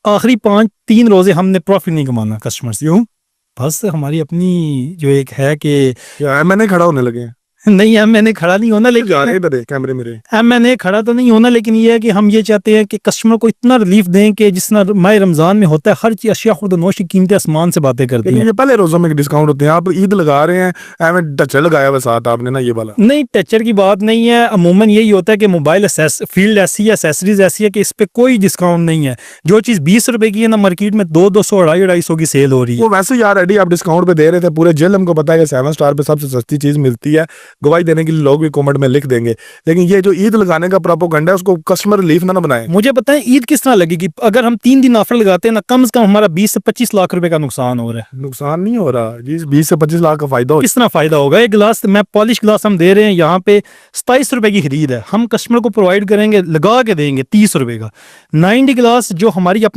آخری 3 روزے ہم نے پروفٹ نہیں کمانا کسٹمر سے. کیوں؟ بس ہماری اپنی جو ایک ہے کہ میں نے کھڑا ہونے لگے ہیں. نہیں ایم این اے کھڑا نہیں ہونا, لیکن کیمرے میرے ایم این اے کھڑا تو نہیں ہونا, لیکن یہ ہے کہ ہم یہ چاہتے ہیں کہ کسٹمر کو اتنا ریلیف دیں کہ جس طرح ماہ رمضان میں ہوتا ہے ہر چیز اشیاء خود نوش کی قیمتیں آسمان سے باتیں کرتی ہیں. یہ پہلے روزوں میں ڈسکاؤنٹ ہوتے ہیں, آپ عید لگا رہے ہیں, ایویں ٹچر لگایا ہوا ساتھ آپ نے نا یہ والا. نہیں ٹچر کی بات نہیں ہے, عموماً یہی ہوتا ہے کہ موبائل فیلڈ ایسی ہے, ایسیسریز ایسی ہے کہ اس پہ کوئی ڈسکاؤنٹ نہیں ہے. جو چیز 20 روپے کی ہے نا مارکیٹ میں 200 250 کی سیل ہو رہی ہے. وہ ویسے یار ایڈی آپ ڈسکاؤنٹ پہ دے رہے تھے پورے جل, ہم کو پتا ہے کہ 7 اسٹار پہ سب سے سستی چیز ملتی ہے, گواہی دینے کے لیے لوگ بھی کمنٹ میں لکھ دیں گے, لیکن یہ جو عید لگانے کا پروپیگنڈا ہے اس کو کسٹمر ریلیف نہ بنائیں. مجھے بتائیں عید کس طرح لگے گی اگر ہم 3 دن آفر لگاتے ہیں نا, کم سے کم ہمارا 20 سے 25 لاکھ روپے کا نقصان ہو رہا ہے. نقصان نہیں ہو رہا جی, 20 سے 25 لاکھ کا فائدہ ہو. کس طرح فائدہ ہوگا؟ ایک گلاس میں پالش گلاس ہم دے رہے ہیں یہاں پہ 27 روپے کی خرید ہے, ہم کسٹمر کو پرووائڈ کریں گے لگا کے دیں گے 30 روپے کا. 90 گلاس جو ہماری اپنی